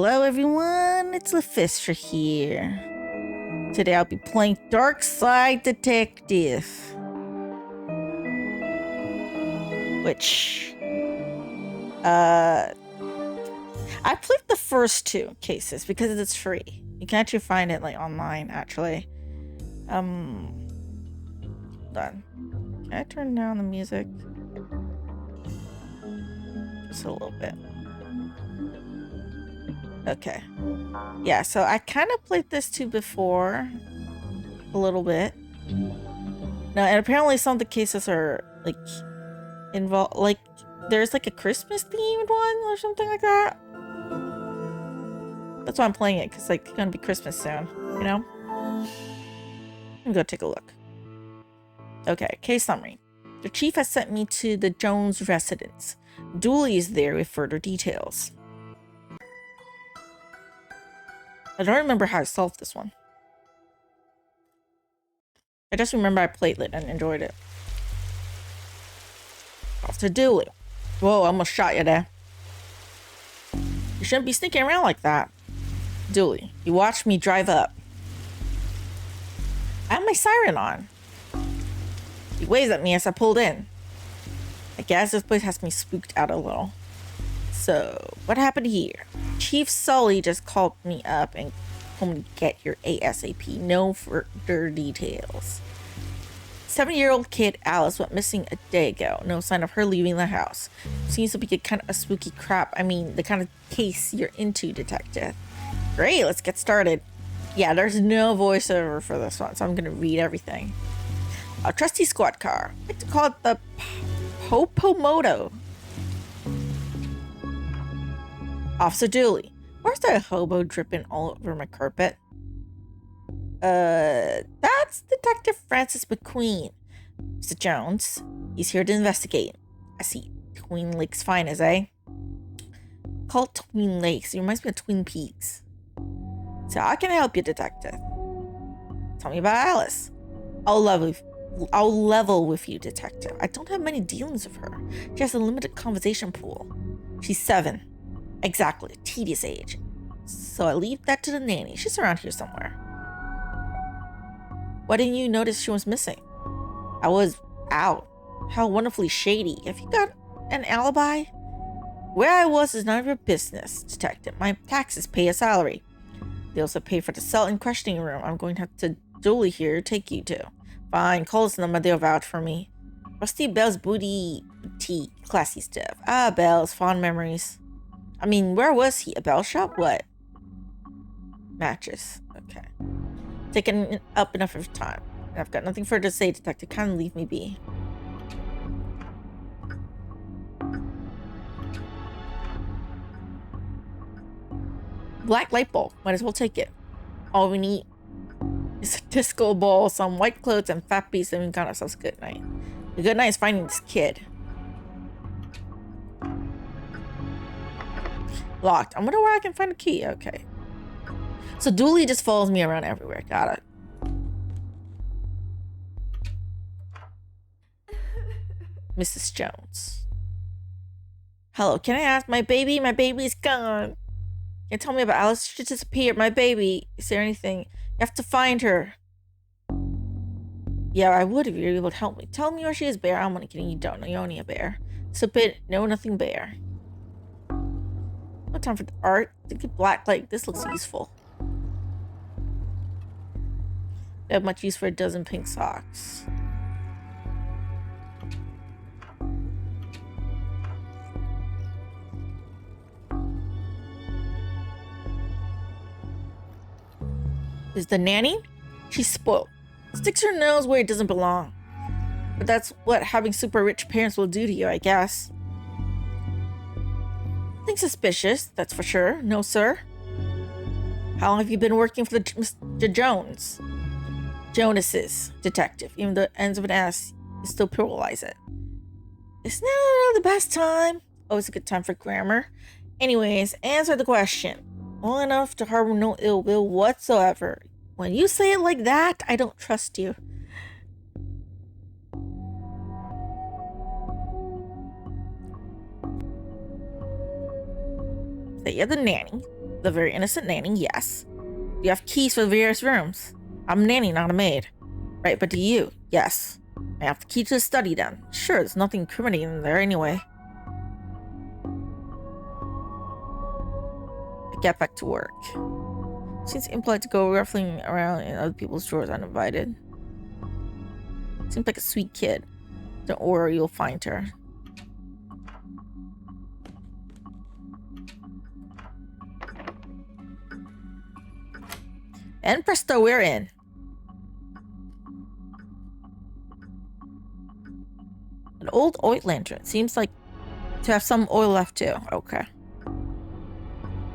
Hello everyone, it's Luphisra here. Today I'll be playing Darkside Detective. Which, I played the first two cases because it's free. You can actually find it like online actually. Hold on. Can I turn down the music? Just a little bit. Okay. Yeah, so I kind of played this too before. A little bit. No, and apparently some of the cases are like involved, like there's like a Christmas themed one or something like that. That's why I'm playing it, because like it's gonna be Christmas soon, you know? Let me go take a look. Okay, case summary. The chief has sent me to the Jones residence. Dooley is there with further details. I don't remember how I solved this one. I just remember I played it and enjoyed it. Off to Dooley. Whoa, I almost shot you there. You shouldn't be sneaking around like that. Dooley, you watched me drive up. I have my siren on. He waves at me as I pulled in. I guess this place has me spooked out a little. So, what happened here? Chief Sully just called me up and told me to get here ASAP. No further details. 7-year-old kid Alice went missing a day ago. No sign of her leaving the house. Seems to be kind of a spooky crap. I mean, the kind of case you're into, detective. Great, let's get started. Yeah, there's no voiceover for this one, so I'm gonna read everything. A trusty squad car. I like to call it the Popomoto. Officer Dooley. Where's that hobo dripping all over my carpet? That's Detective Francis McQueen. Mr. Jones. He's here to investigate. I see. Twin Lakes finest, eh? Called Twin Lakes. It reminds me of Twin Peaks. So how can I help you, detective? Tell me about Alice. I'll level with you, detective. I don't have many dealings with her. She has a limited conversation pool. She's 7. Exactly, a tedious age. So I leave that to the nanny. She's around here somewhere. Why didn't you notice she was missing? I was out. How wonderfully shady. Have you got an alibi? Where I was is none of your business, detective. My taxes pay a salary. They also pay for the cell and questioning room I'm going to have to Dooley here take you to. Fine, call this number, they'll vouch for me. Rusty Bell's boutique, classy stuff. Ah, Bell's, fond memories. I mean, where was he? A bell shop? What? Matches. Okay. Taking up enough of time. I've got nothing further to say, detective. Kind of leave me be. Black light bulb. Might as well take it. All we need is a disco ball, some white clothes, and fat beats, and we got ourselves a good night. The good night is finding this kid. Locked. I wonder where I can find a key. Okay. So Dooley just follows me around everywhere. Got it. Mrs. Jones. Hello, can I ask my baby? My baby's gone. You tell me about Alice. She disappeared. My baby. Is there anything? You have to find her. Yeah, I would if you were able to help me. Tell me where she is, bear. I'm only kidding. You don't know. You're only a bear. Stupid. No, nothing bear. No time for the art. To get black light. This looks useful. I have much use for a dozen pink socks. Is the nanny? She's spoiled. Sticks her nose where it doesn't belong. But that's what having super rich parents will do to you, I guess. Nothing suspicious, that's for sure. No, sir. How long have you been working for the Mr. Jones? Jonas's, detective. Even the ends of an S, you still pluralize it. It's now the best time. Always a good time for grammar. Anyways, answer the question. Well enough to harbor no ill will whatsoever. When you say it like that, I don't trust you. Okay, you're the nanny. The very innocent nanny, yes. You have keys for the various rooms. I'm a nanny, not a maid. Right, but do you? Yes. I have the key to the study then. Sure, there's nothing incriminating in there anyway. I get back to work. Seems impolite to go ruffling around in other people's drawers uninvited. Seems like a sweet kid. Don't worry, you'll find her. And presto, we're in. An old oil lantern. Seems like to have some oil left too. Okay.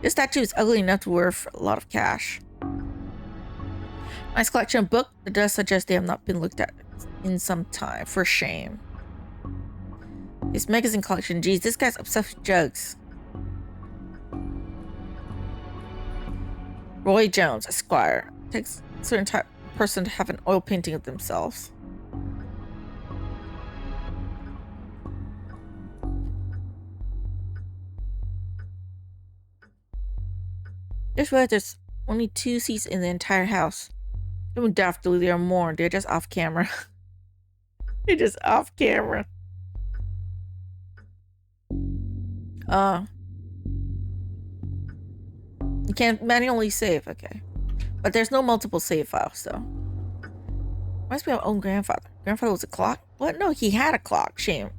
This statue is ugly enough to worth a lot of cash. Nice collection of books, but does suggest they have not been looked at in some time. For shame. His magazine collection. Geez, this guy's obsessed with jugs. Roy Jones, Esquire. Takes a certain type of person to have an oil painting of themselves. Just realized there's only 2 seats in the entire house. Don't daft there are more. They're just off camera. They're just off camera. You can't manually save, okay. But there's no multiple save files, so. Reminds me of my own grandfather. Grandfather was a clock? What? No, he had a clock. Shame.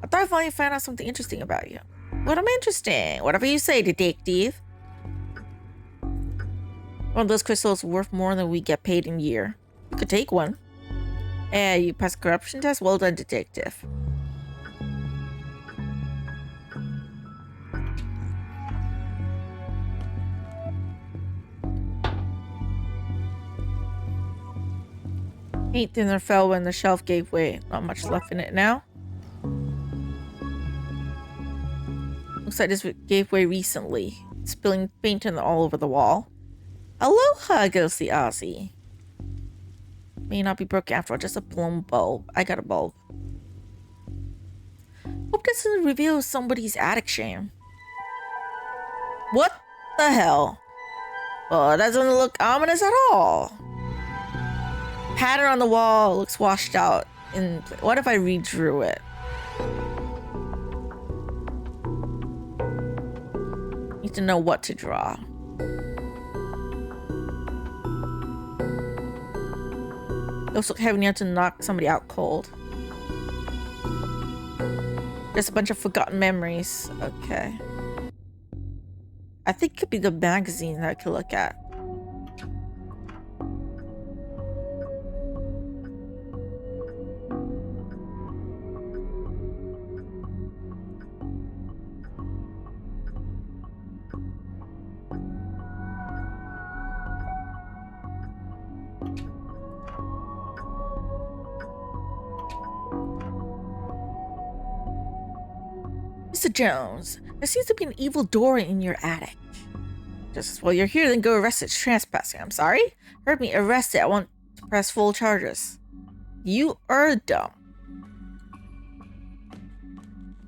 I thought I finally found out something interesting about you. What am interesting? Whatever you say, detective. One of those crystals worth more than we get paid in a year. You could take one. You passed corruption test? Well done, detective. Paint thinner fell when the shelf gave way. Not much left in it now. Looks like this gave way recently. Spilling paint all over the wall. Aloha, ghostly Aussie. May not be broken after all, just a blown bulb. I got a bulb. Hope this doesn't reveal somebody's attic shame. What the hell? Well, it doesn't look ominous at all. Pattern on the wall looks washed out. What if I redrew it? Need to know what to draw. Looks like having to knock somebody out cold. Just a bunch of forgotten memories. Okay. I think it could be the magazine that I could look at. Mr. Jones, there seems to be an evil door in your attic. Just while you're here, then go arrested trespassing. I'm sorry? Heard me, arrested. I want to press full charges. You are dumb.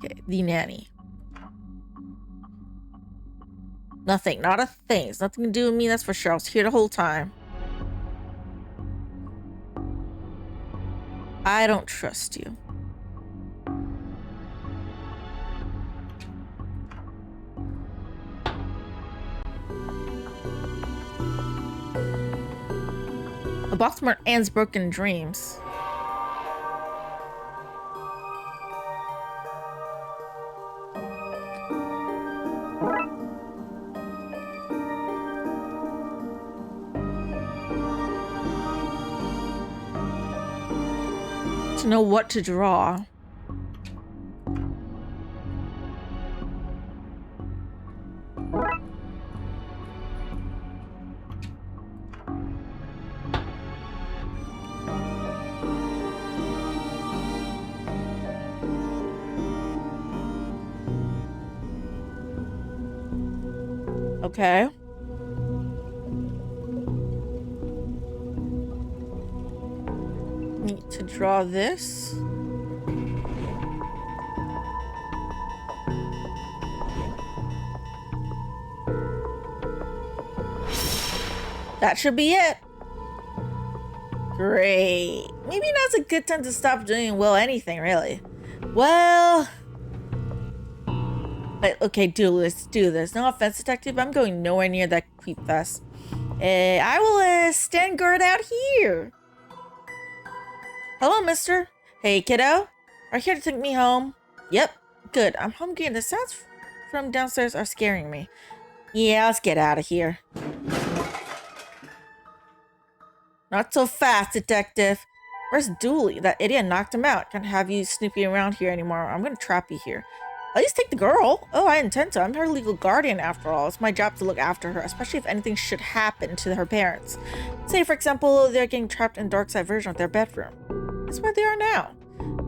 Okay, the nanny. Nothing, not a thing. It's nothing to do with me, that's for sure. I was here the whole time. I don't trust you. The Baltimore ends broken dreams. To know what to draw. Okay. Need to draw this. That should be it. Great. Maybe now's a good time to stop doing, well, anything, really. Well... Okay, let's do this. No offense, Detective. I'm going nowhere near that creep fest. I will stand guard out here. Hello, mister. Hey, kiddo. Are you here to take me home? Yep. Good. I'm hungry and the sounds from downstairs are scaring me. Yeah, let's get out of here. Not so fast, Detective. Where's Dooley? That idiot knocked him out. Can't have you snooping around here anymore. I'm gonna trap you here. At least take the girl. Oh, I intend to. I'm her legal guardian after all. It's my job to look after her, especially if anything should happen to her parents. Say, for example, they're getting trapped in Darkside version of their bedroom. That's where they are now.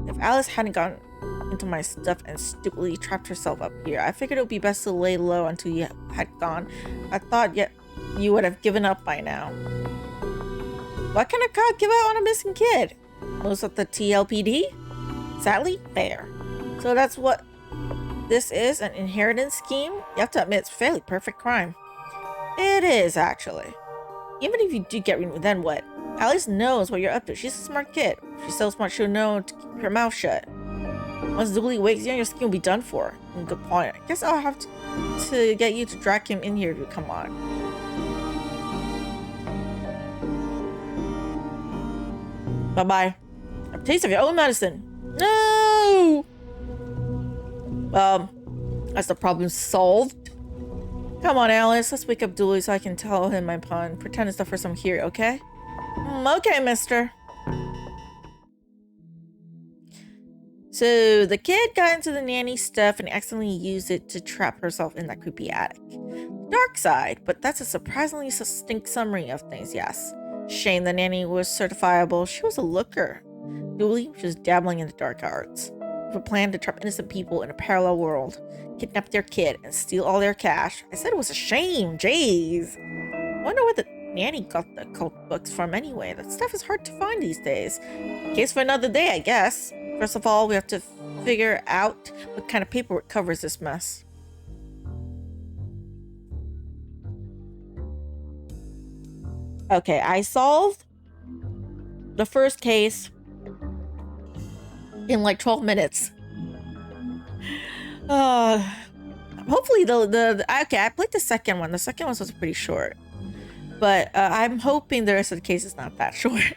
If Alice hadn't gotten into my stuff and stupidly trapped herself up here, I figured it would be best to lay low until you had gone. I thought you would have given up by now. Why can't a cop give out on a missing kid? Most of the TLPD? Sadly, fair. So that's what this is, an inheritance scheme? You have to admit, it's a fairly perfect crime. It is, actually. Even if you do get removed, then what? Alice knows what you're up to. She's a smart kid. She's so smart she'll know to keep her mouth shut. Once Dooley wakes, you and your scheme will be done for. Good point. I guess I'll have to get you to drag him in here if you come on. Bye-bye. A taste of your own medicine. No! That's the problem solved. Come on, Alice. Let's wake up Dooley so I can tell him my pun. Pretend it's the first time here, okay? Okay, mister. So, the kid got into the nanny stuff and accidentally used it to trap herself in that creepy attic. Dark side, but that's a surprisingly succinct summary of things, yes. Shame the nanny was certifiable. She was a looker. Dooley, she was dabbling in the dark arts. With a plan to trap innocent people in a parallel world, kidnap their kid, and steal all their cash. I said it was a shame, jeez. I wonder where the nanny got the occult books from anyway. That stuff is hard to find these days. Case for another day, I guess. First of all, we have to figure out what kind of paperwork covers this mess. Okay, I solved the first case in like 12 minutes. Hopefully okay, I played the second one. The second one was pretty short, but I'm hoping the rest of the case is not that short.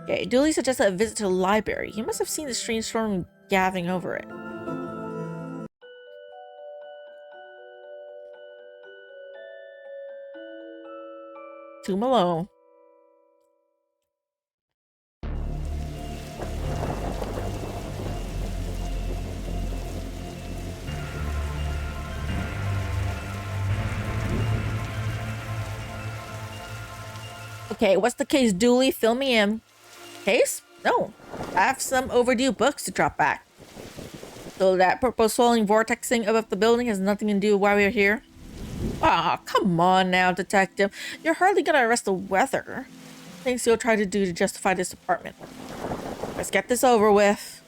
Okay, Dooley suggested a visit to the library. He must have seen the strange storm gathering over it. To Malone. Okay, what's the case, Dooley? Fill me in. Case? No. I have some overdue books to drop back. So that purple swirling vortex thing above the building has nothing to do with why we're here? Ah, come on now, Detective. You're hardly gonna arrest the weather. Things you'll try to do to justify this apartment. Let's get this over with.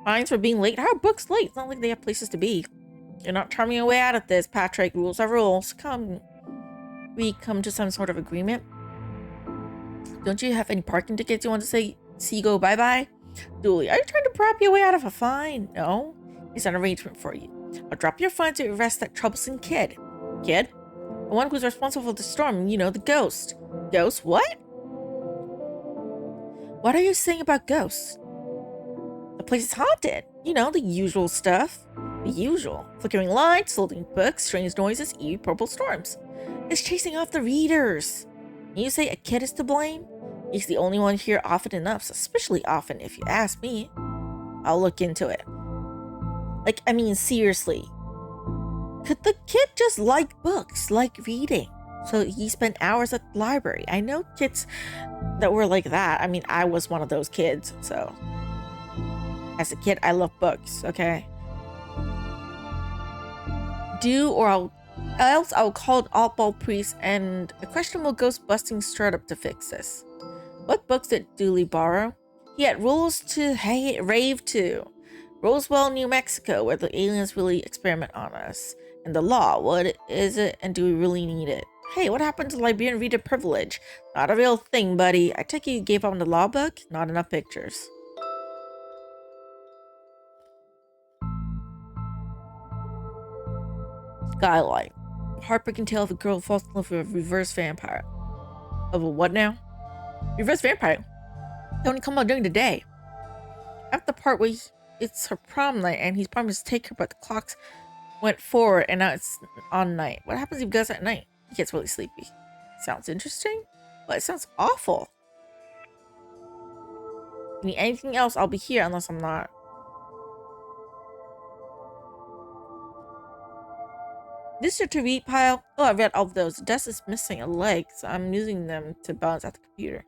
Fines for being late? How are books late? It's not like they have places to be. You're not charming your way out of this, Patrick. Rules are rules. We come to some sort of agreement? Don't you have any parking tickets you want to see you go bye-bye? Dooley, are you trying to prop your way out of a fine? No. It's an arrangement for you. I'll drop your fine to arrest that troublesome kid. Kid? The one who's responsible for the storm, you know, the ghost. Ghost? What? What are you saying about ghosts? The place is haunted. You know, the usual stuff. The usual. Flickering lights, floating books, strange noises, eerie purple storms. It's chasing off the readers. And you say a kid is to blame? He's the only one here often enough, suspiciously often if you ask me. I'll look into it. Like, I mean, seriously. Could the kid just like books, like reading? So he spent hours at the library. I know kids that were like that. I mean, I was one of those kids, so. As a kid, I love books, okay? Else I'll call an oddball priest and a questionable ghost busting startup to fix this. What books did Dooley borrow? He had rules to rave to. Roswell, New Mexico, where the aliens really experiment on us. And the law, what is it and do we really need it? Hey, what happened to Liberian reader privilege? Not a real thing, buddy. I take it you gave up on the law book? Not enough pictures. Skylight. Heartbreaking tale of a girl who falls in love with a reverse vampire. Of a what now? Reverse vampire? They only come out during the day. After the part where it's her prom night and he's promised to take her, but the clocks went forward and now it's on night. What happens if he goes at night? He gets really sleepy. Sounds interesting, but it sounds awful. If you need anything else, I'll be here unless I'm not. This is your to read pile? Oh, I read all of those. The desk is missing a leg, so I'm using them to balance out the computer.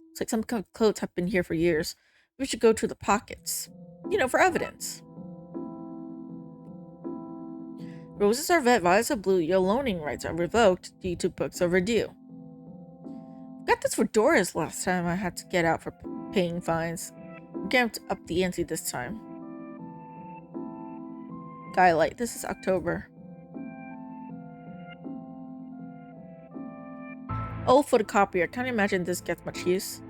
Looks like some kind of clothes have been here for years. We should go to the pockets. You know, for evidence. Roses are red, violets are blue, your loaning rights are revoked due to books overdue. Got this for Doris last time I had to get out for paying fines. We're going to up the ante this time. Skylight, this is October. Oh, photocopier. Can't imagine this gets much use.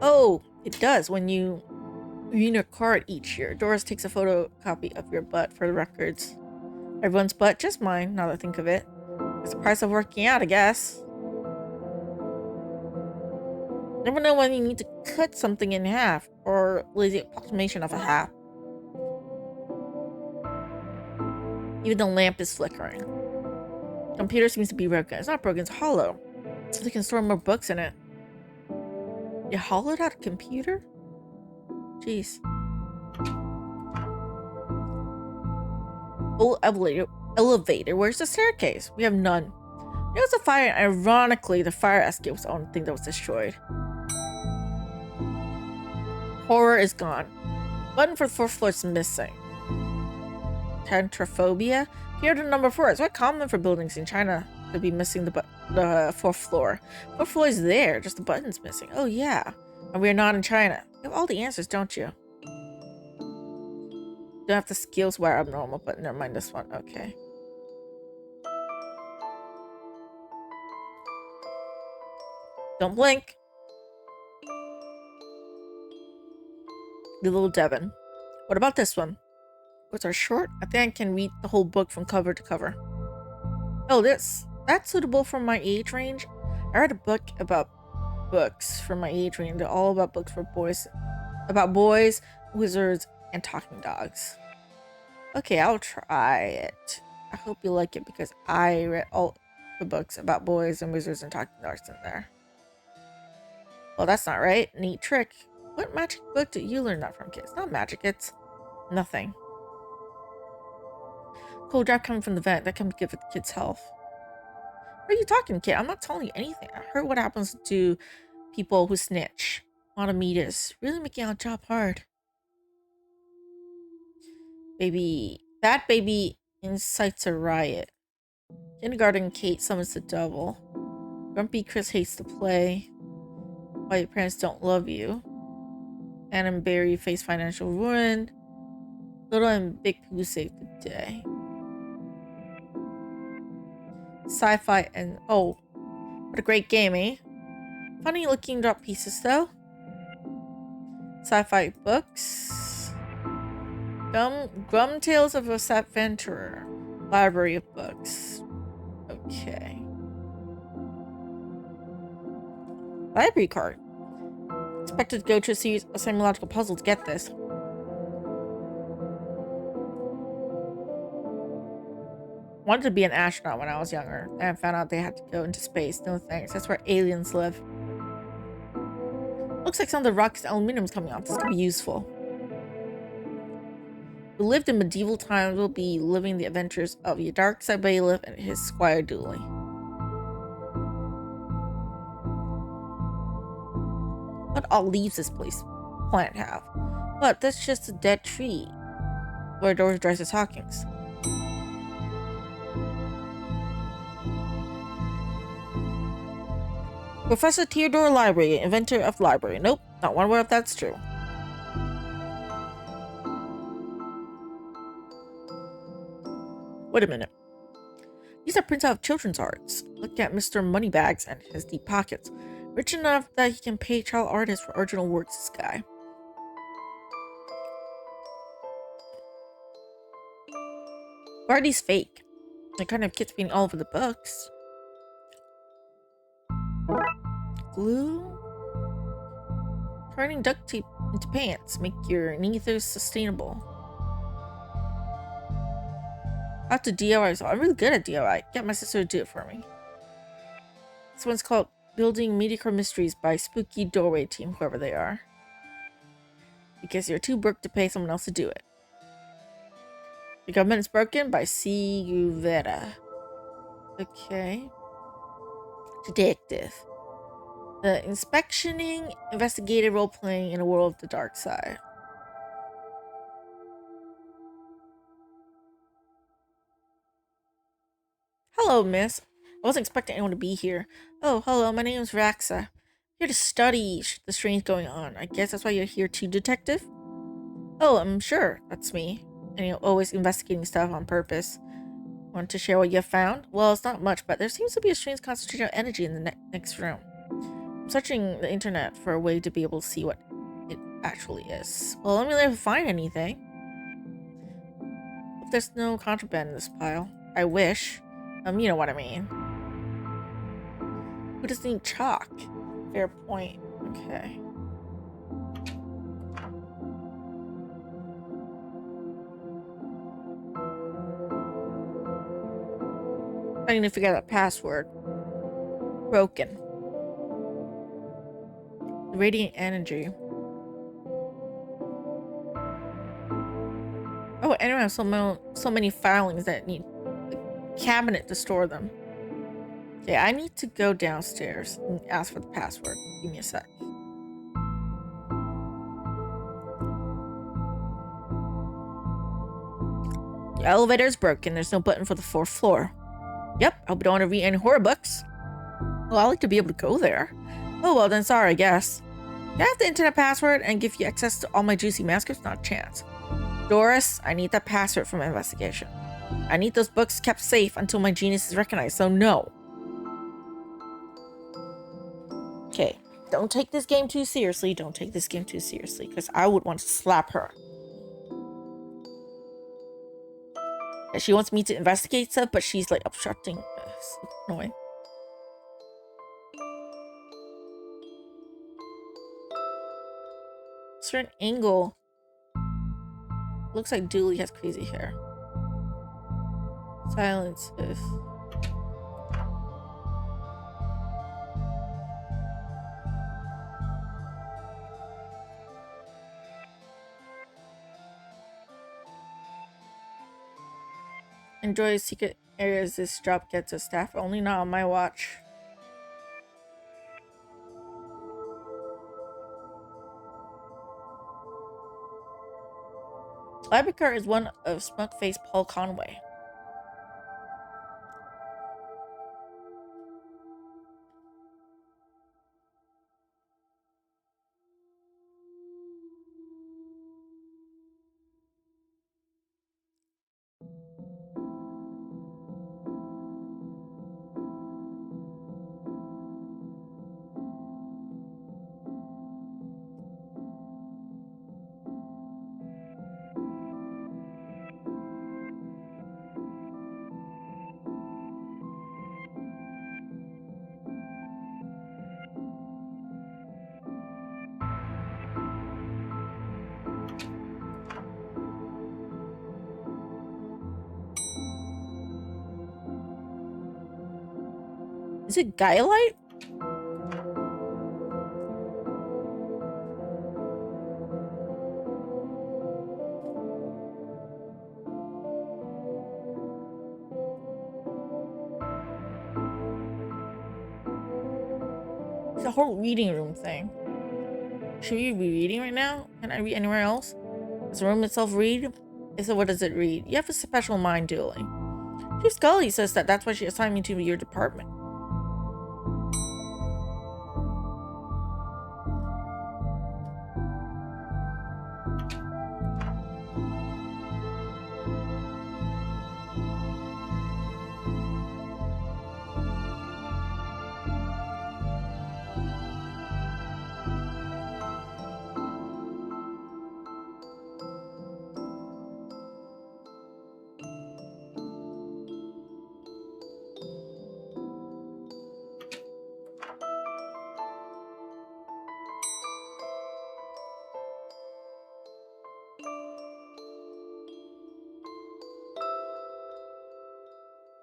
Oh, it does. When you renew your card each year, Doris takes a photocopy of your butt for the records. Everyone's butt, just mine, now that I think of it. It's the price of working out, I guess. Never know when you need to cut something in half, or lazy approximation of a half. Even the lamp is flickering. Computer seems to be broken. It's not broken, it's hollow. So they can store more books in it. You hollowed out a computer? Jeez. Oh, elevator. Where's the staircase? We have none. There was a fire, and ironically, the fire escape was the only thing that was destroyed. Horror is gone. Button for the 4th floor is missing. Tantrophobia? Here the number 4. It's quite common for buildings in China to be missing the 4th floor. 4th floor is there, just the button's missing. Oh yeah. And we're not in China. You have all the answers, don't you? Don't have the skills where I'm normal, but never mind this one. Okay. Don't blink. Little Devon. What about this one? Books are short? I think I can read the whole book from cover to cover. Oh, that's suitable for my age range. I read a book about books for my age range. They're all about books for boys. About boys, wizards, and talking dogs. Okay, I'll try it. I hope you like it because I read all the books about boys and wizards and talking dogs in there. Well, that's not right. Neat trick. What magic book did you learn that from, kids? Not magic, it's nothing. Cold draft coming from the vent. That can be good for the kid's health. What are you talking, kid? I'm not telling you anything. I heard what happens to people who snitch. Want to meet us. Really making our job hard. Baby. Bad baby incites a riot. Kindergarten Kate summons the devil. Grumpy Chris hates to play. Why your parents don't love you. Anne and Barry face financial ruin. Little and Big Pooh save the day. Sci-fi and... oh. What a great game, eh? Funny looking drop pieces, though. Sci-fi books. Grum Tales of a Adventurer. Library of books. Okay. Library card. Expected to go to a series of semiological puzzle to get this. Wanted to be an astronaut when I was younger, and I found out they had to go into space. No thanks. That's where aliens live. Looks like some of the rocks and aluminum's coming off. This could be useful. We lived in medieval times. We'll be living the adventures of your Darkside bailiff and his Squire Dooley. What all leaves this place plant have? But that's just a dead tree where Doris dries his stockings. Professor Theodore Library, inventor of library. Nope, not one word if that's true. Wait a minute. These are prints out of children's arts. Look at Mr. Moneybags and his deep pockets. Rich enough that he can pay child artists for original works, this guy. Why are these fake? They kind of kids being all over the books. Glue? Turning duct tape into pants. Make your neither sustainable. I have to DIY, so I'm really good at DIY. Get my sister to do it for me. This one's called Building Mediocre Mysteries by Spooky Doorway Team, whoever they are. Because you're too broke to pay someone else to do it. The Government is Broken by C. Guvera. Okay. Detective. The inspectioning, investigative role-playing in a world of the dark side. Hello, miss. I wasn't expecting anyone to be here. Oh, hello, my name is Raxa. Here to study the strange going on. I guess that's why you're here too, detective? Oh, I'm sure. That's me. And you're always investigating stuff on purpose. Want to share what you have found? Well, it's not much, but there seems to be a strange concentration of energy in the next room. I'm searching the internet for a way to be able to see what it actually is. Well, let me know if I find anything. Hope there's no contraband in this pile. I wish. You know what I mean. Who doesn't need chalk? Fair point. Okay. I need to figure out that password. Broken. Radiant energy. Oh, anyway, I have so many filings that need a cabinet to store them. Okay, I need to go downstairs and ask for the password. Give me a sec. The elevator is broken. There's no button for the 4th floor. Yep, I hope you don't want to read any horror books. Well, I like to be able to go there. Oh, well then, sorry, I guess. Can I have the internet password and give you access to all my juicy manuscripts? Not a chance. Doris, I need that password for my investigation. I need those books kept safe until my genius is recognized, so no. Okay, don't take this game too seriously. Don't take this game too seriously, because I would want to slap her. And she wants me to investigate stuff, but she's like obstructing. It's annoying. Certain angle. Looks like Dooley has crazy hair. Silence is. Enjoy secret areas. This drop gets a staff only, not on my watch. Library card is one of smug-faced Paul Conway. Is it Guylight? It's a whole reading room thing. Should we be reading right now? Can I read anywhere else? Does the room itself read? If so, what does it read? You have a special mind, Dooley. Chief Scully says that's why she assigned me to your department.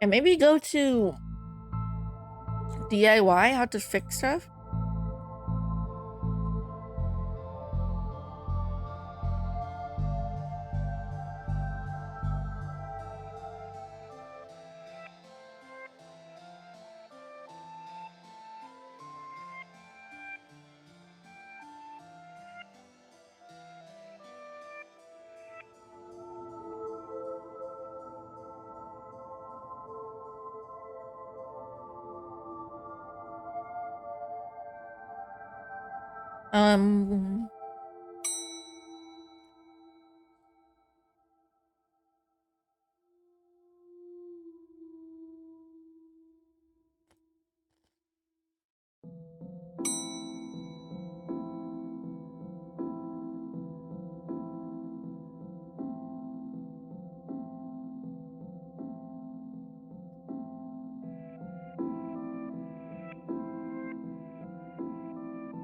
And maybe go to DIY, how to fix stuff. Um,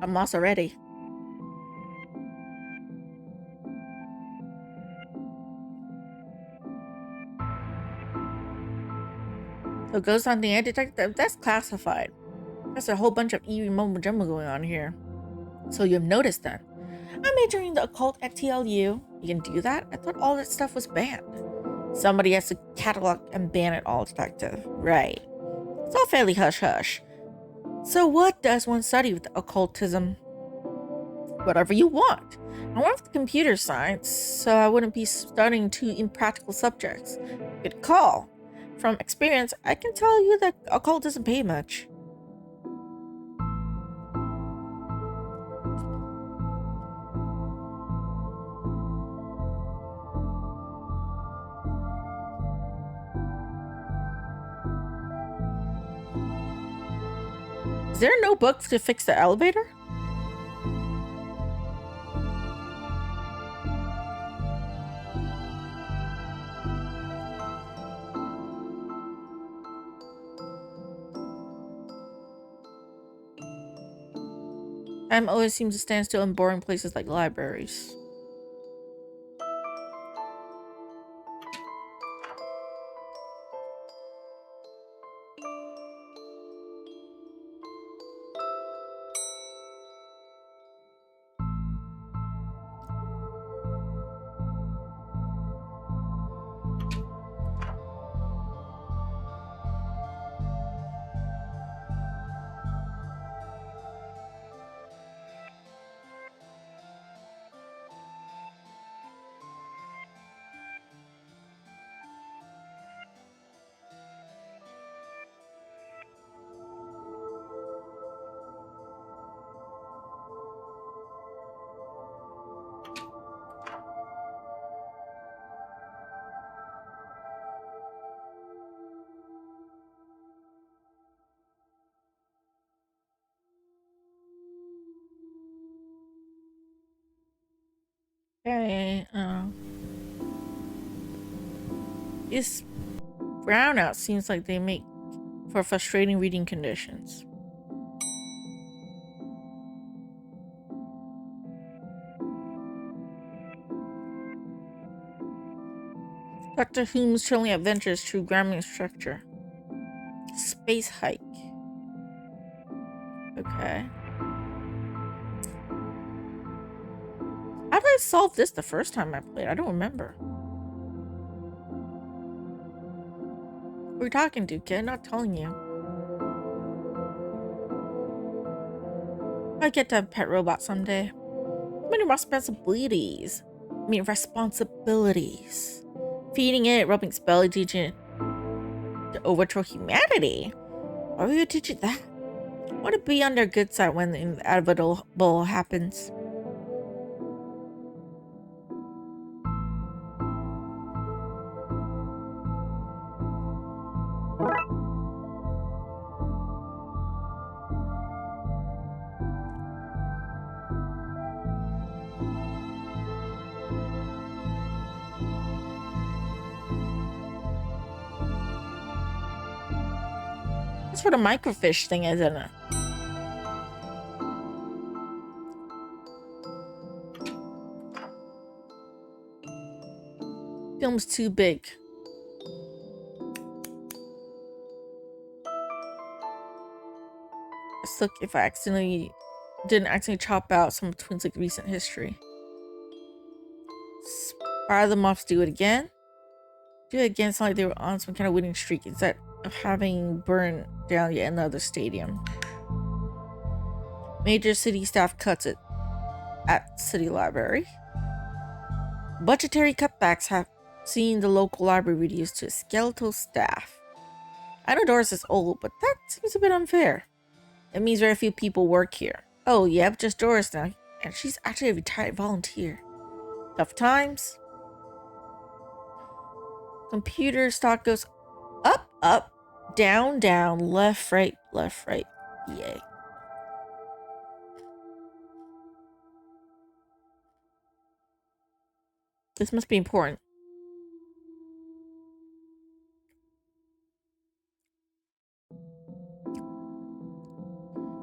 I'm also ready. So ghost hunting and detective, that's classified. That's a whole bunch of eerie mumbo jumbo going on here. So you've noticed then. I'm majoring in the occult at TLU. You can do that? I thought all that stuff was banned. Somebody has to catalog and ban it all, detective. Right. It's all fairly hush-hush. So what does one study with occultism? Whatever you want. I went with computer science, so I wouldn't be studying two impractical subjects. Good call. From experience, I can tell you that occult doesn't pay much. Is there no book to fix the elevator? Time always seems to stand still in boring places like libraries. Okay, this brownout seems like they make for frustrating reading conditions. Dr. Hume's chilling adventures through Grambling structure. Space hike. Okay. How did I solve this the first time I played? I don't remember. Who are you talking to, kid? Not telling you. I get to have a pet robot someday. Many responsibilities. I mean, responsibilities. Feeding it, rubbing its belly, teaching it to overthrow humanity. Why would you teach it that? Want to be on their good side when the inevitable happens. That's what a microfiche thing is, isn't it? Film's too big. Let's look if I didn't accidentally chop out some twins like recent history. Fire them off, do it again. Do it again, it's like they were on some kind of winning streak instead of having burned down yet another stadium. Major city staff cuts it at city library. Budgetary cutbacks have seen the local library reduced to a skeletal staff. I know Doris is old, but that seems a bit unfair. It means very few people work here. Oh, yep, just Doris now. And she's actually a retired volunteer. Tough times. Computer stock goes up, up, down, down, left, right, yay. This must be important.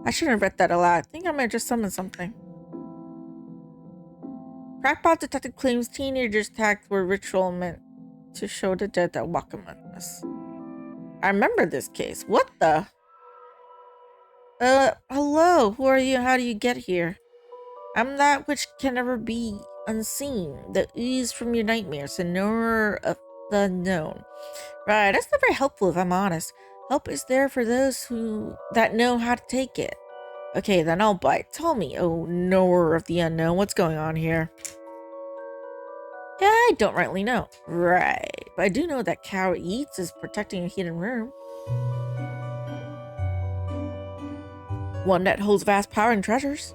I shouldn't have read that aloud. I think I might just summon something. Crackpot detective claims teenagers tagged were ritual meant to show the dead that walk among us. I remember this case. What the? Hello. Who are you? How do you get here? I'm that which can never be unseen. The ooze from your nightmares. The knower of the unknown. Right, that's not very helpful if I'm honest. Help is there for those that know how to take it. Okay, then I'll bite. Tell me, oh knower of the unknown, what's going on here? Yeah, I don't rightly know. Right, but I do know that cow eats is protecting a hidden room. One that holds vast power and treasures.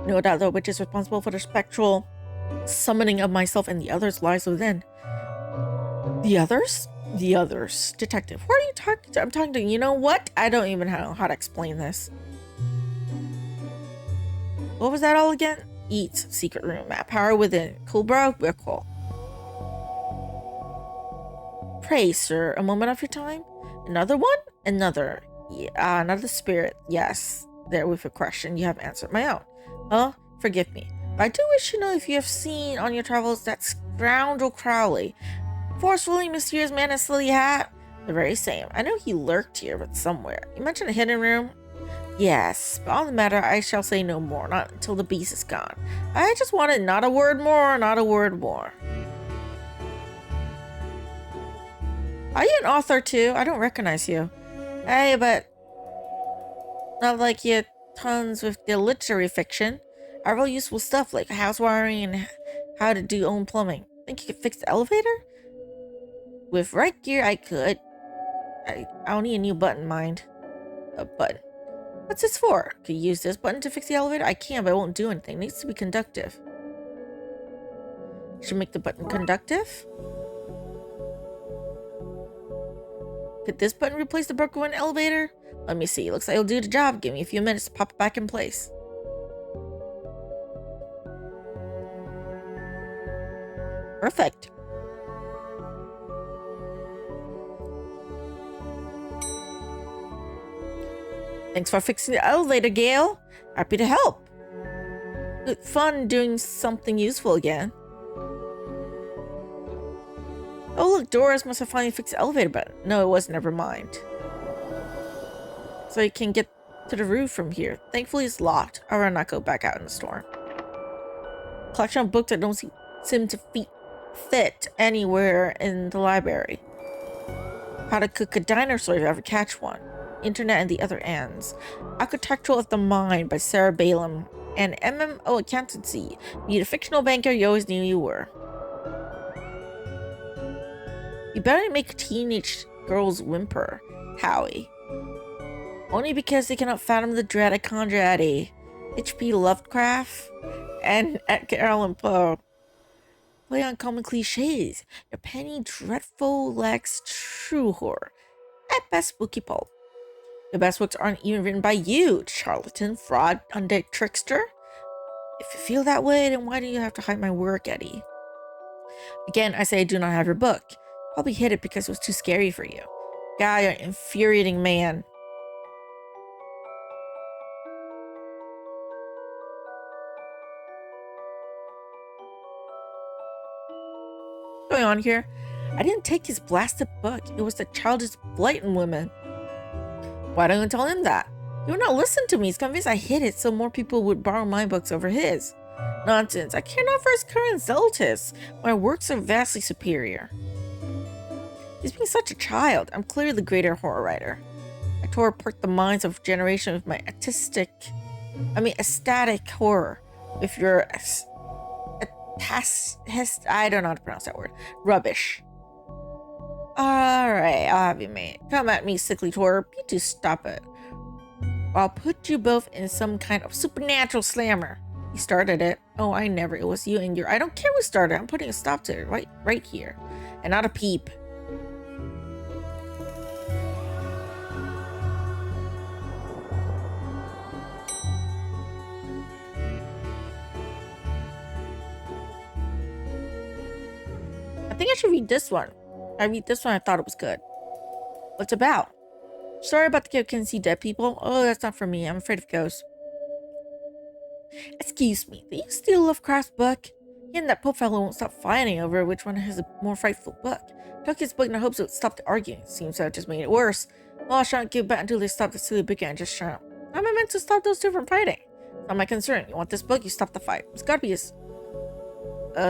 No doubt the witch is responsible for the spectral summoning of myself, and the others lies within. The others? The others. Detective, who are you talking to? I'm talking to, you know what? I don't even know how to explain this. What was that all again? Eats, secret room, map, power within, Cobra, Wickle. Pray, sir, a moment of your time? Another one? Another. Yeah, another spirit. Yes. There with a question, you have answered my own. Huh? Forgive me. But I do wish to know if you have seen on your travels that scoundrel Crowley. Forcefully mysterious man in a silly hat? The very same. I know he lurked here, but somewhere. You mentioned a hidden room? Yes, but on the matter I shall say no more, not until the beast is gone. I just wanted not a word more, not a word more. Are you an author too? I don't recognize you. Hey, but not like you tons with the literary fiction. I wrote useful stuff like house wiring and how to do own plumbing. Think you could fix the elevator? With right gear, I could. I'll need a new button, mind. A button. What's this for? Could you use this button to fix the elevator? I can, but it won't do anything. It needs to be conductive. Should make the button conductive? Could this button replace the broken one elevator? Let me see. Looks like it'll do the job. Give me a few minutes to pop it back in place. Perfect. Thanks for fixing the elevator, Gail. Happy to help. Good fun doing something useful again. Oh look, Doris must have finally fixed the elevator button. No, it was, never mind. So you can get to the roof from here. Thankfully it's locked. I'd rather not go back out in the storm. Collection of books that don't seem to fit anywhere in the library. How to cook a dinosaur if you ever catch one. Internet and the Other Ends. Architectural of the Mind by Sarah Balaam. And MMO Accountancy. Be the fictional banker you always knew you were. You better make teenage girls whimper, Howie. Only because they cannot fathom the dread I conjure at a H.P. Lovecraft and Edgar Allan Poe. Play on common cliches. Your penny dreadful lacks true horror. At best, spooky pulp. The best books aren't even written by you, charlatan, fraud, undead trickster. If you feel that way, then why do you have to hide my work, Eddie? Again, I say I do not have your book. Probably hid it because it was too scary for you. Guy, you're an infuriating man. What's going on here? I didn't take his blasted book. It was the childish, blatant woman. Why don't you tell him that? He would not listen to me. He's convinced I hid it so more people would borrow my books over his. Nonsense. I care not for his current zealous. My works are vastly superior. He's being such a child. I'm clearly the greater horror writer. I tore apart the minds of a generation with my ecstatic horror. With your I don't know how to pronounce that word. Rubbish. Alright, I'll have you, mate. Come at me, sickly horror. You two stop it. I'll put you both in some kind of supernatural slammer. He started it. Oh, I never. It was you and your... I don't care who started. I'm putting a stop to it right here. And not a peep. I think I should read this one. I read this one, I thought it was good. What's it about? Sorry about the kid can see dead people. Oh, that's not for me. I'm afraid of ghosts. Excuse me, do you steal Lovecraft's book? He and that poor fellow won't stop fighting over which one has a more frightful book. Took his book in the hopes it would stop the arguing. Seems that just made it worse. Well, I shan't give back until they stop the silly book and just shan't. How am I meant to stop those two from fighting? It's not my concern. You want this book, you stop the fight. It's gotta be a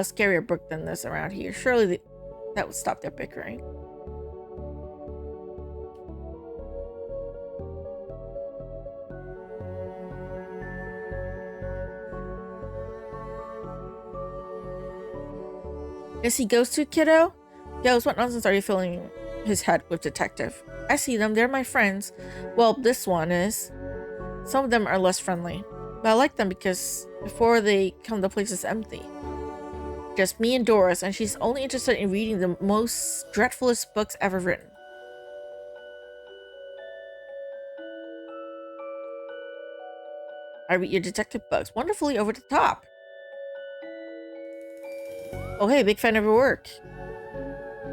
scarier book than this around here. Surely that would stop their bickering. Is he Ghost too, kiddo? Ghost, what nonsense are you filling his head with, detective? I see them, they're my friends. Well, this one is. Some of them are less friendly. But I like them because before they come, the place is empty. Just me and Doris, and she's only interested in reading the most dreadfulest books ever written. I read your detective books. Wonderfully over the top. Oh, hey, big fan of your work.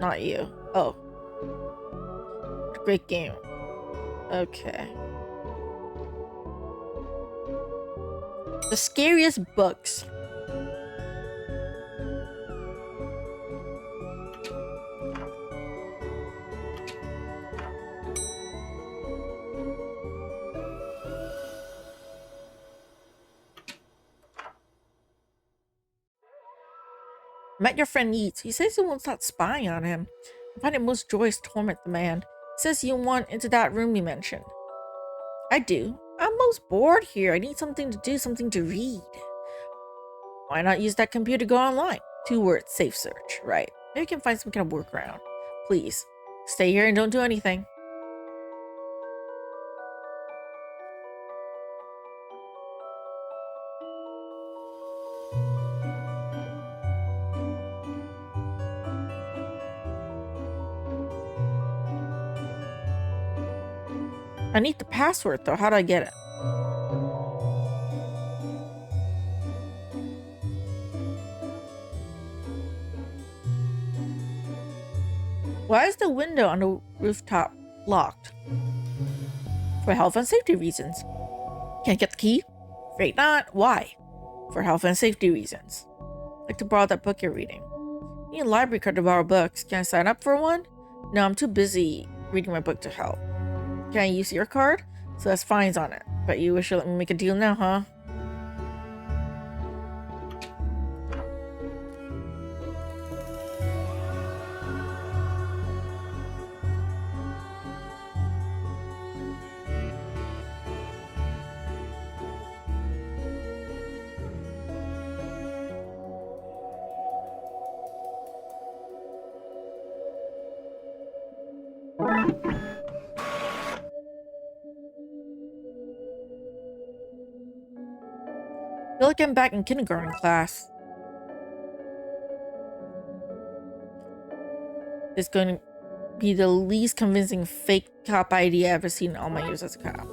Not you. Oh. Great game. Okay. The scariest books. Met your friend Yeats. He says you won't stop spying on him. I find it most joyous to torment the man. He says you want into that room you mentioned. I do. I'm most bored here. I need something to do, something to read. Why not use that computer to go online? 2 words, safe search. Right. Maybe we can find some kind of workaround. Please, stay here and don't do anything. I need the password though. How do I get it? Why is the window on the rooftop locked? For health and safety reasons. Can't get the key? Afraid not. Why? For health and safety reasons. I'd like to borrow that book you're reading. I need a library card to borrow books. Can I sign up for one? No, I'm too busy reading my book to help. Can I use your card? So that's fines on it. But you wish you'd let me make a deal now, huh? I feel like I'm back in kindergarten class. It's going to be the least convincing fake cop ID I've ever seen in all my years as a cop.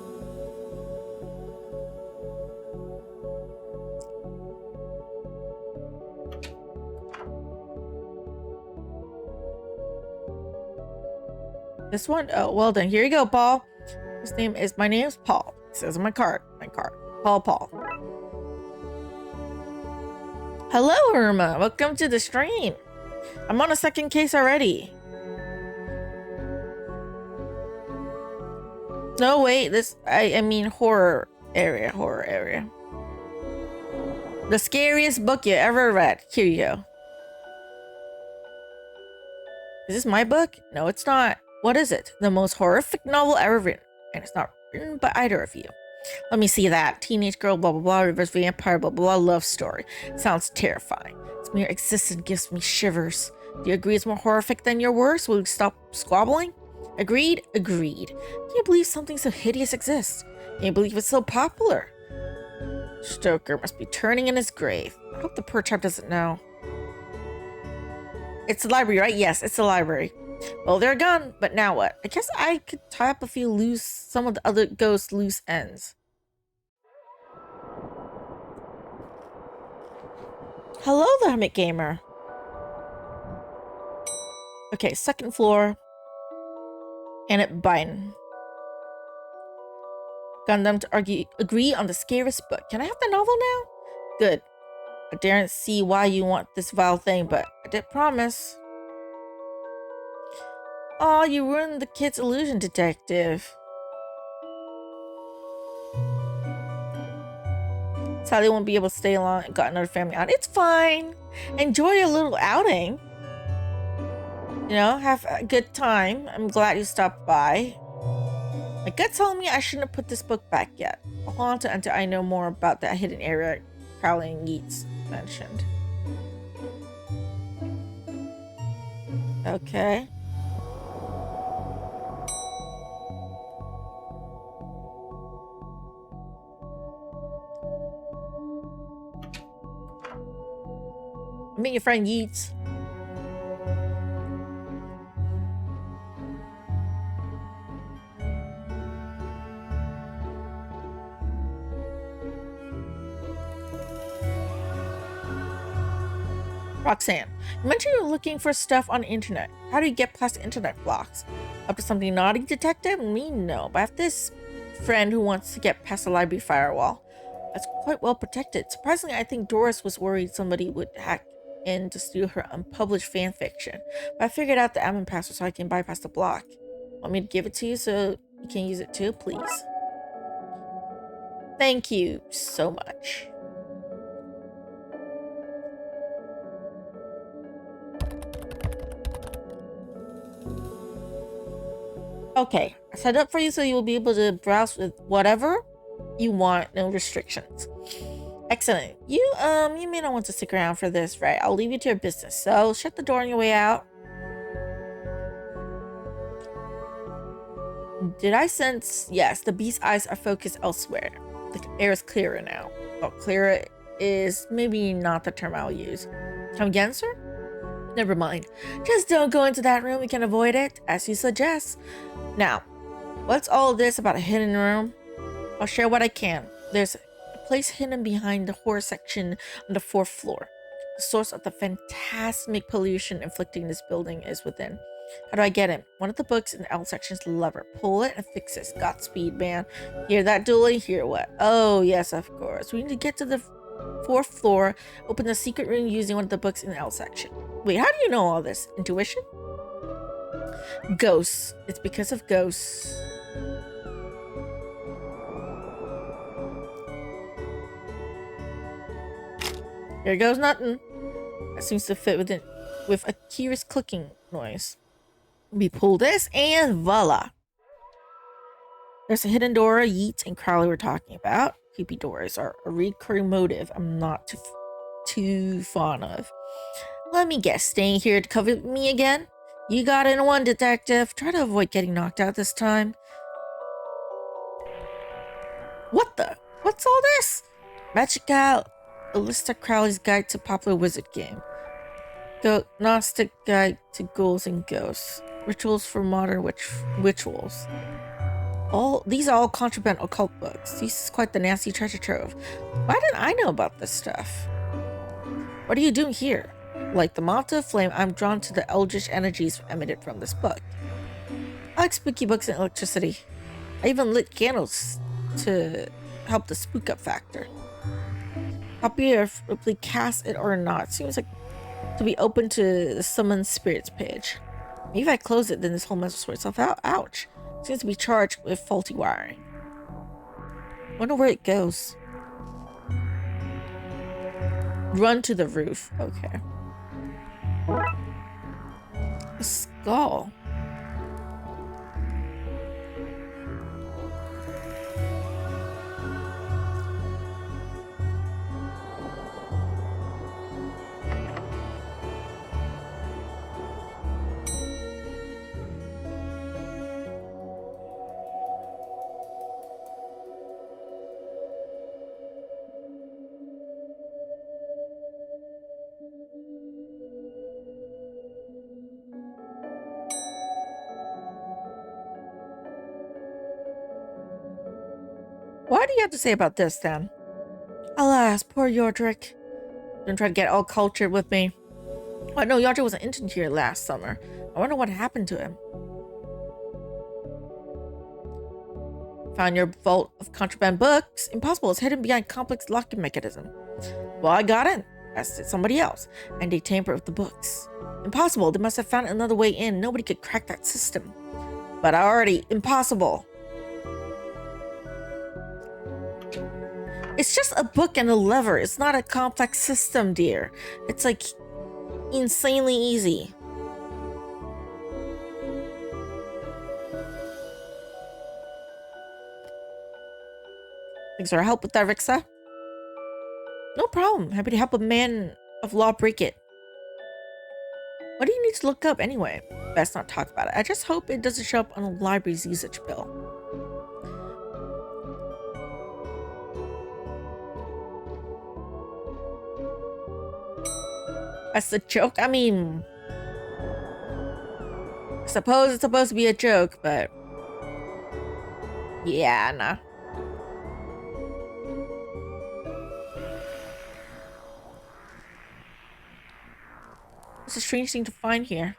This one? Oh, well then, here you go, Paul. My name is Paul. It says on my card. Paul. Hello, Irma. Welcome to the stream. I'm on a second case already. No, wait, I mean horror area. The scariest book you ever read. Here you go. Is this my book? No, it's not. What is it? The most horrific novel ever written. And it's not written by either of you. Let me see that. Teenage girl, blah, blah, blah, reverse vampire, blah, blah, blah, love story. Sounds terrifying. Its mere existence gives me shivers. Do you agree it's more horrific than your words? Will you stop squabbling? Agreed? Agreed. Can you believe something so hideous exists? Can you believe it's so popular? Stoker must be turning in his grave. I hope the poor chap doesn't know. It's the library, right? Yes, it's the library. Well, they're gone, but now what? I guess I could tie up some of the other ghosts' loose ends. Hello, the Hermit Gamer. Okay, second floor. Annette Biden. Got them to agree on the scariest book. Can I have the novel now? Good. I daren't see why you want this vile thing, but I did promise. Aw, you ruined the kid's illusion, Detective. Sally won't be able to stay long and got another family out. It's fine. Enjoy a little outing. You know, have a good time. I'm glad you stopped by. My gut telling me I shouldn't have put this book back yet. I'll hold on to it until I know more about that hidden area Crowley and Yeats mentioned. Okay. Meet your friend Yeats. Roxanne, you mentioned you were looking for stuff on the internet. How do you get past internet blocks? Up to something naughty, Detective? Me, no. But I have this friend who wants to get past the library firewall. That's quite well protected. Surprisingly, I think Doris was worried somebody would hack in to steal her unpublished fan fiction. But I figured out the admin password so I can bypass the block. Want me to give it to you so you can use it too, please? Thank you so much. Okay, I set it up for you so you'll be able to browse with whatever you want, no restrictions. Excellent. You may not want to stick around for this, right? I'll leave you to your business. So shut the door on your way out. Did I sense? Yes, the beast's eyes are focused elsewhere. The air is clearer now. Well, clearer is maybe not the term I'll use. Come again, sir? Never mind. Just don't go into that room. We can avoid it, as you suggest. Now, what's all this about a hidden room? I'll share what I can. There's a place hidden behind the horror section on the 4th floor. The source of the phantasmic pollution inflicting this building is within. How do I get in? One of the books in the L section's lever. Pull it and fix it. Godspeed, man. Hear that, Dooley? Hear what? Oh, yes, of course. We need to get to the 4th floor, open the secret room using one of the books in the L section. Wait, how do you know all this? Intuition? Ghosts. It's because of ghosts. There goes nothing. That seems to fit with a curious clicking noise. We pull this and voila. There's a hidden door Yeats and Crowley were talking about. Creepy doors are a recurring motive I'm not too fond of. Let me guess, staying here to cover me again? You got in one, Detective. Try to avoid getting knocked out this time. What the? What's all this? Magic out. Aleister Crowley's Guide to Popular Wizard Game. Gnostic Guide to Ghouls and Ghosts. Rituals for Modern Rituals. These are all contraband occult books. This is quite the nasty treasure trove. Why didn't I know about this stuff? What are you doing here? Like the moth to a flame, I'm drawn to the eldritch energies emitted from this book. I like spooky books and electricity. I even lit candles to help the spook up factor. I'll be if we cast it or not. Seems like to be open to the summon spirits page. Maybe if I close it, then this whole mess will sort itself out. Ouch. Seems to be charged with faulty wiring. Wonder where it goes. Run to the roof. Okay. A skull. What do you have to say about this, then? Alas, poor Yordrick. Don't try to get all cultured with me. I know Yordrick was an intern here last summer. I wonder what happened to him. Found your vault of contraband books. Impossible. It's hidden behind complex locking mechanism. Well, I got in. As did somebody else. And they tampered with the books. Impossible. They must have found another way in. Nobody could crack that system. But impossible. It's just a book and a lever. It's not a complex system, dear. It's like insanely easy. Thanks for your help with that, Rixa. No problem. Happy to help a man of law break it. What do you need to look up anyway? Best not talk about it. I just hope it doesn't show up on the library's usage bill. That's a joke? I mean, I suppose it's supposed to be a joke, but yeah, nah. It's a strange thing to find here.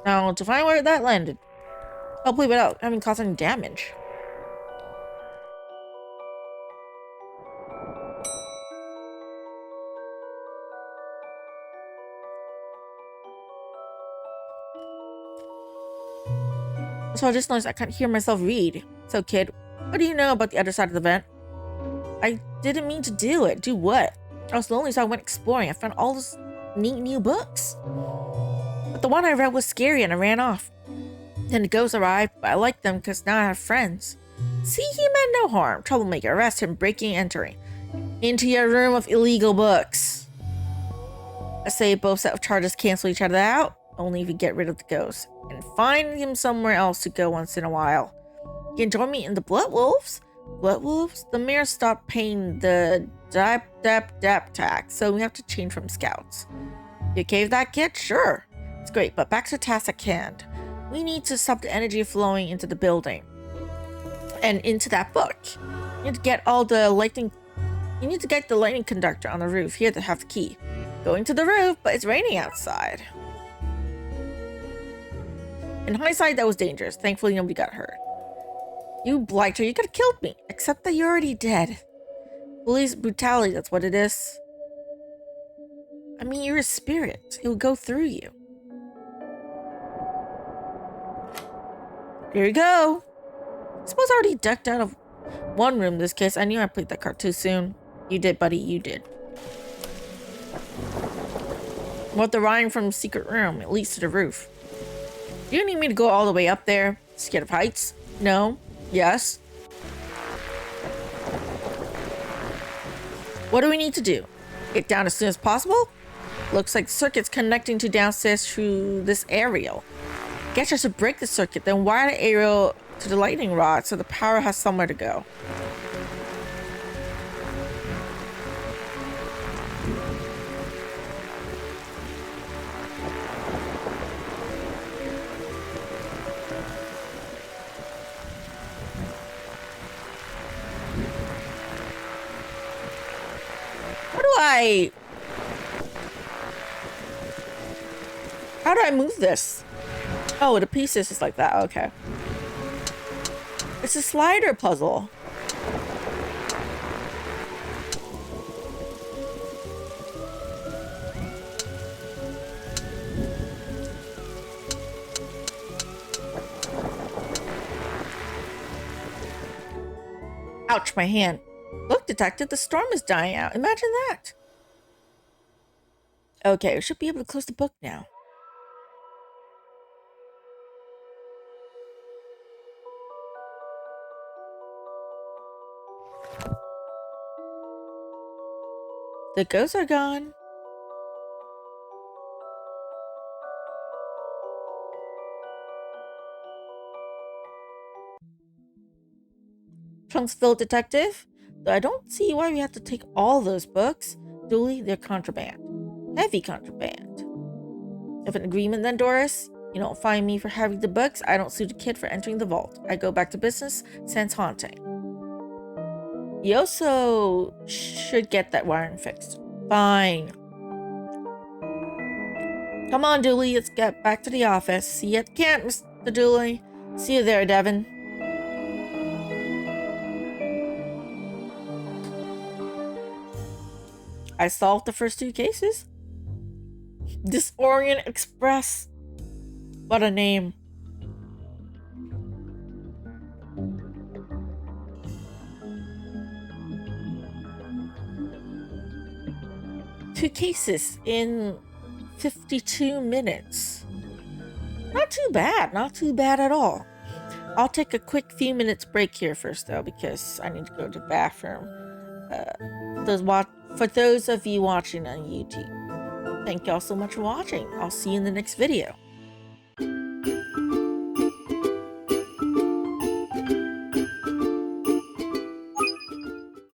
Now, to find where that landed. Hopefully without having caused any damage. So I just noticed I can't hear myself read. So kid, what do you know about the other side of the vent? I didn't mean to do it. Do what? I was lonely, so I went exploring. I found all those neat new books. But the one I read was scary and I ran off. Then the ghosts arrived, but I liked them because now I have friends. See, he meant no harm. Troublemaker, arrest him, breaking and entering. Into your room of illegal books. I say both set of charges cancel each other out, only if you get rid of the ghost. And find him somewhere else to go once in a while. You can join me in the Blood Wolves? Blood Wolves? The mayor stopped paying the dap tax, so we have to change from scouts. You okay with that, kid? Sure. It's great, but back to task at hand. We need to stop the energy flowing into the building. And into that book. You need to get all the lightning... You need to get the lightning conductor on the roof here to have the key. Going to the roof, but it's raining outside. In hindsight, that was dangerous. Thankfully, nobody got hurt. You blighter, you could have killed me. Except that you're already dead. Police brutality, that's what it is. I mean, you're a spirit. It will go through you. Here you go. I suppose I already ducked out of one room in this case. I knew I played that card too soon. You did, buddy. You did. What the wiring from the secret room? It leads to the roof. Do you need me to go all the way up there? Scared of heights? No. Yes. What do we need to do? Get down as soon as possible? Looks like the circuit's connecting to downstairs through this aerial. Get us to break the circuit, then wire the aerial to the lightning rod so the power has somewhere to go. How do I move this? Oh, the pieces is like that. Okay. It's a slider puzzle. Ouch, my hand. Look, Detective, the storm is dying out. Imagine that. Okay, we should be able to close the book now. The ghosts are gone. Trunksville Detective? Though I don't see why we have to take all those books. Dooley, they're contraband. Heavy contraband. Have an agreement then, Doris? You don't fine me for having the books. I don't sue the kid for entering the vault. I go back to business, sans haunting. You also should get that wiring fixed. Fine. Come on, Dooley, let's get back to the office. See you at the camp, Mr. Dooley. See you there, Devin. I solved the first 2 cases. Disorient Express. What a name. Two cases in 52 minutes. Not too bad. Not too bad at all. I'll take a quick few minutes break here first, though, because I need to go to the bathroom. For those of you watching on YouTube, thank y'all so much for watching. I'll see you in the next video.